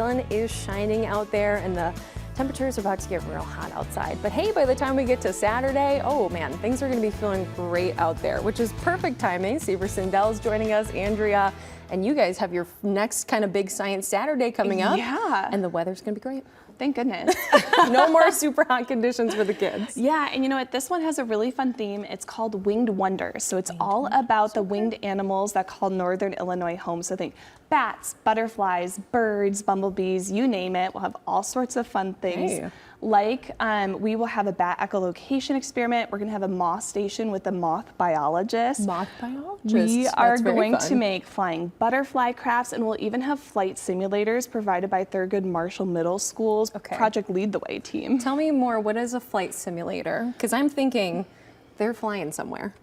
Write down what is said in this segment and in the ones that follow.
sun is shining out there and the temperatures are about to get real hot outside. But hey, by the time we get to Saturday, oh man, things are going to be feeling great out there, which is perfect timing. Severson Dell's joining us, Andrea, and you guys have your next kind of big Science Saturday coming up. Yeah. And the weather's going to be great. Thank goodness. No more super hot conditions for the kids. Yeah, and you know what? This one has a really fun theme. It's called Winged Wonders. So it's all about the winged animals that call Northern Illinois home. So think bats, butterflies, birds, bumblebees, you name it. We'll have all sorts of fun things. Hey. Like we will have a bat echolocation experiment. We're going to have a moth station with a moth biologist. Moth biologist. We are That's very going fun. to make flying butterfly crafts, and we'll even have flight simulators provided by Thurgood Marshall Middle School's Project Lead the Way team. Tell me more, what is a flight simulator? Because I'm thinking they're flying somewhere.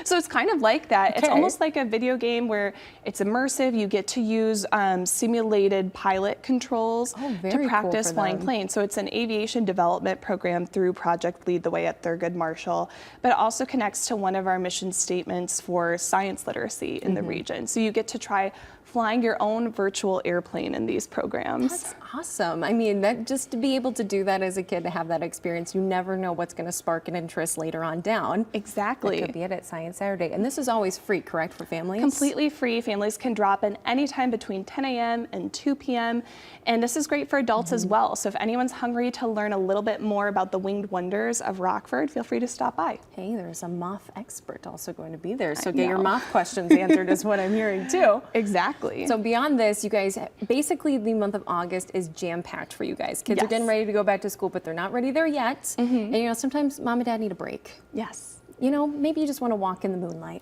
So it's kind of like that. It's Okay. almost like a video game where it's immersive. You get to use simulated pilot controls Oh, to very practice cool for flying them. planes. So it's an aviation development program through Project Lead the Way at Thurgood Marshall, but it also connects to one of our mission statements for science literacy in the region. So you get to try flying your own virtual airplane in these programs. That's awesome. I mean, that just to be able to do that as a kid, to have that experience, you never know what's going to spark an interest later on down. Exactly. That could be it at Science Saturday. And this is always free, correct, for families? Completely free. Families can drop in anytime between 10 a.m. and 2 p.m. And this is great for adults as well. So if anyone's hungry to learn a little bit more about the winged wonders of Rockford, feel free to stop by. Hey, there's a moth expert also going to be there. So get your moth questions answered is what I'm hearing too. Exactly. So beyond this, you guys, basically the month of August is jam-packed for you guys. Kids are Yes. getting ready to go back to school, but they're not ready there yet. And you know, sometimes mom and dad need a break. Yes. You know, maybe you just want to walk in the moonlight.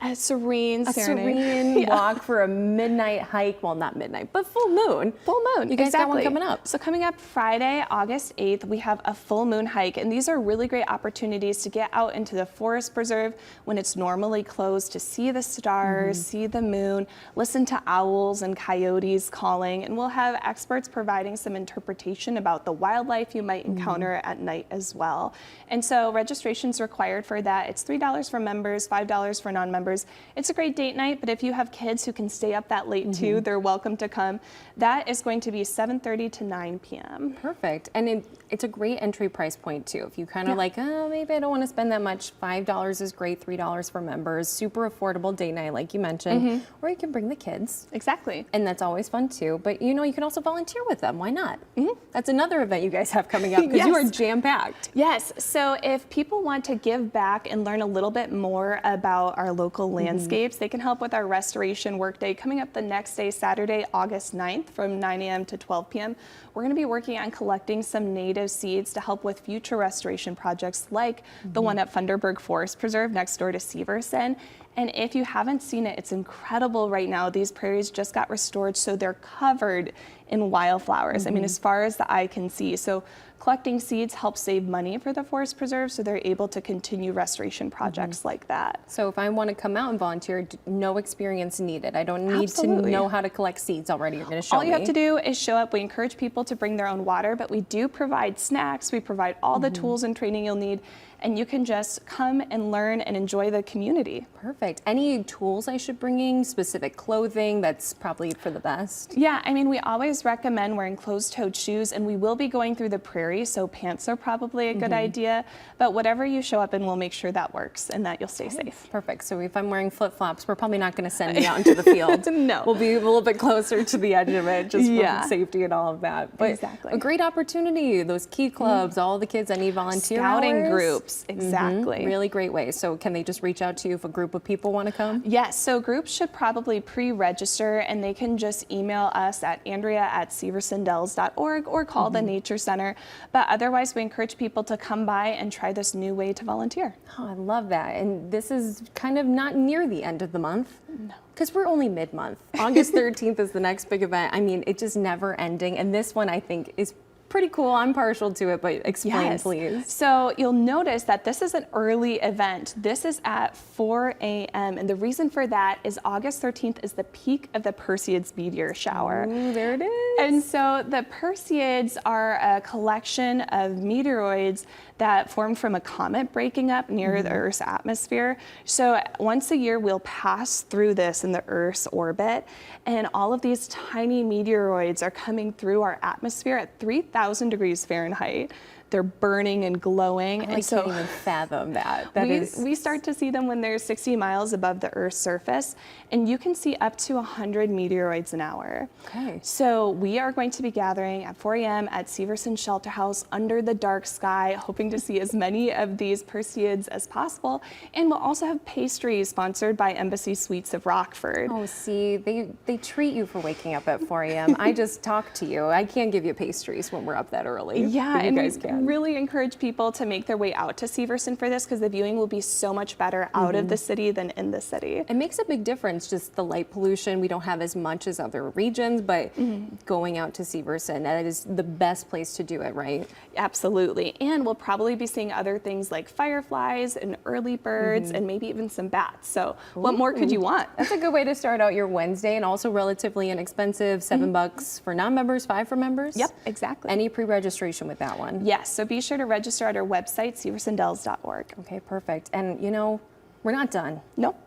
A serene serenade. Serene walk for a midnight hike. Well, not midnight, but full moon. Full moon. You guys got one exactly. coming up. So coming up Friday, August 8th, we have a full moon hike. And these are really great opportunities to get out into the forest preserve when it's normally closed, to see the stars, see the moon, listen to owls and coyotes calling. And we'll have experts providing some interpretation about the wildlife you might encounter at night as well. And so registration's required for that. It's $3 for members, $5 for non-members. It's a great date night, but if you have kids who can stay up that late too, they're welcome to come. That is going to be 7:30 to 9 p.m. Perfect. And it's a great entry price point too. If you kind of like, oh, maybe I don't want to spend that much, $5 is great, $3 for members, super affordable date night like you mentioned, or you can bring the kids. Exactly. And that's always fun too. But you know, you can also volunteer with them. Why not? That's another event you guys have coming up because you are jam-packed. Yes, so if people want to give back and learn a little bit more about our local landscapes, they can help with our restoration workday coming up the next day, Saturday, August 9th from 9 a.m. to 12 p.m. We're going to be working on collecting some native seeds to help with future restoration projects like the one at Funderburg Forest Preserve next door to Severson. And if you haven't seen it, it's incredible right now. These prairies just got restored, so they're covered in wildflowers. I mean, as far as the eye can see. So collecting seeds helps save money for the forest preserve, so they're able to continue restoration projects like that. So if I want to come out and volunteer, no experience needed. I don't need Absolutely. to know how to collect seeds already. You're going to show me. All you have to do is show up. We encourage people to bring their own water, but we do provide snacks. We provide all the tools and training you'll need, and you can just come and learn and enjoy the community. Perfect. Any tools I should bring, specific clothing that's probably for the best? Yeah, I mean, we always recommend wearing closed-toed shoes, and we will be going through the prairie, so pants are probably a good idea, but whatever you show up in, we'll make sure that works and that you'll stay safe. Perfect. So if I'm wearing flip-flops, we're probably not going to send me out into the field. No. We'll be a little bit closer to the edge of it, just for safety and all of that. But Exactly. a great opportunity. Those key clubs, all the kids that need volunteer Scouting hours. groups, exactly. Really great way. So can they just reach out to you if a group of people want to come? Yes, so groups should probably pre-register, and they can just email us at andrea@seversondells.org or call the Nature Center. But otherwise, we encourage people to come by and try this new way to volunteer. Oh, I love that. And this is kind of not near the end of the month. No. Because we're only mid-month. August 13th is the next big event. I mean, it's just never ending. And this one, I think, is pretty cool. I'm partial to it, but explain, please. So you'll notice that this is an early event. This is at 4 a.m. And the reason for that is August 13th is the peak of the Perseids meteor shower. Ooh, there it is. And so the Perseids are a collection of meteoroids that formed from a comet breaking up near the Earth's atmosphere. So once a year, we'll pass through this in the Earth's orbit, and all of these tiny meteoroids are coming through our atmosphere at 3,000 degrees Fahrenheit. They're burning and glowing. I can't even fathom that. We start to see them when they're 60 miles above the Earth's surface, and you can see up to 100 meteoroids an hour. Okay. So we are going to be gathering at 4 a.m. at Severson Shelter House under the dark sky, hoping to see as many of these Perseids as possible. And we'll also have pastries sponsored by Embassy Suites of Rockford. Oh, see, they treat you for waking up at 4 a.m. I just talked to you. I can't give you pastries when we're up that early. Yeah, but you and guys can. Really encourage people to make their way out to Severson for this, because the viewing will be so much better out of the city than in the city. It makes a big difference, just the light pollution. We don't have as much as other regions, but going out to Severson, that is the best place to do it, right? Absolutely. And we'll probably be seeing other things like fireflies and early birds and maybe even some bats. So what more could you want? That's a good way to start out your Wednesday, and also relatively inexpensive, $7 for non-members, $5 for members. Yep, exactly. Any pre-registration with that one? Yes, so be sure to register at our website, seversondells.org. Okay, perfect. And you know, we're not done. Nope.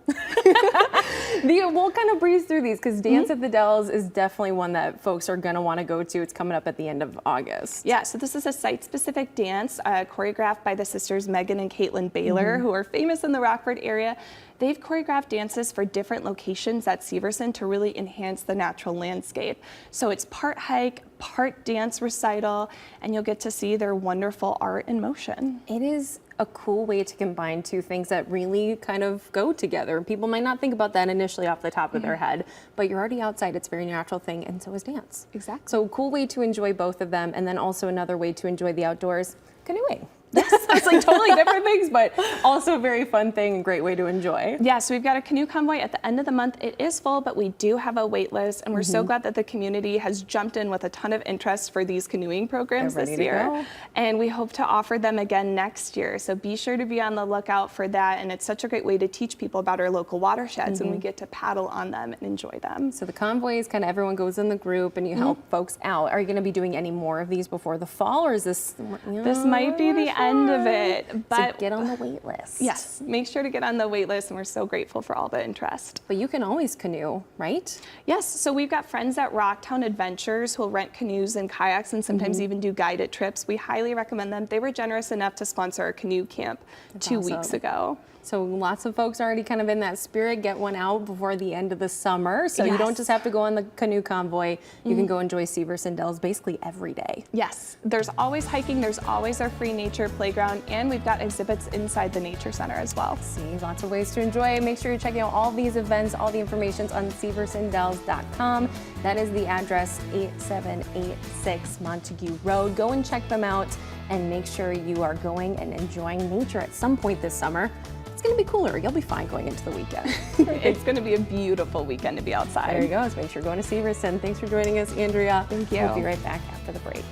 We'll kind of breeze through these, because Dance at the Dells is definitely one that folks are going to want to go to. It's coming up at the end of August. Yeah, so this is a site-specific dance choreographed by the sisters Megan and Caitlin Baylor, who are famous in the Rockford area. They've choreographed dances for different locations at Severson to really enhance the natural landscape. So it's part hike, part dance recital, and you'll get to see their wonderful art in motion. It is a cool way to combine two things that really kind of go together. People might not think about that initially off the top of their head, but you're already outside. It's a very natural thing, and so is dance. Exactly. So cool way to enjoy both of them, and then also another way to enjoy the outdoors, canoeing. It's like totally different things, but also a very fun thing and great way to enjoy. Yeah, so we've got a canoe convoy at the end of the month. It is full, but we do have a wait list, and we're so glad that the community has jumped in with a ton of interest for these canoeing programs this year. And we hope to offer them again next year. So be sure to be on the lookout for that. And it's such a great way to teach people about our local watersheds, and we get to paddle on them and enjoy them. So the convoys, kind of everyone goes in the group and you help folks out. Are you going to be doing any more of these before the fall, or is this? This might be the end of it, but so get on the wait list. Yes, make sure to get on the wait list, and we're so grateful for all the interest. But you can always canoe, right? Yes, so we've got friends at Rocktown Adventures who'll rent canoes and kayaks and sometimes even do guided trips. We highly recommend them. They were generous enough to sponsor our canoe camp 2 weeks ago. So lots of folks already kind of in that spirit. Get one out before the end of the summer. So you don't just have to go on the canoe convoy. You can go enjoy Severson Dells basically every day. Yes, there's always hiking. There's always our free nature playground, and we've got exhibits inside the nature center as well. See, lots of ways to enjoy. Make sure you're checking out all these events. All the information's on seversondells.com. That is the address, 8786 Montague Road. Go and check them out, and make sure you are going and enjoying nature at some point this summer. It's going to be cooler. You'll be fine going into the weekend. It's going to be a beautiful weekend to be outside. There you go. So make sure you're going to Severson. Thanks for joining us, Andrea. Thank you. We'll be right back after the break.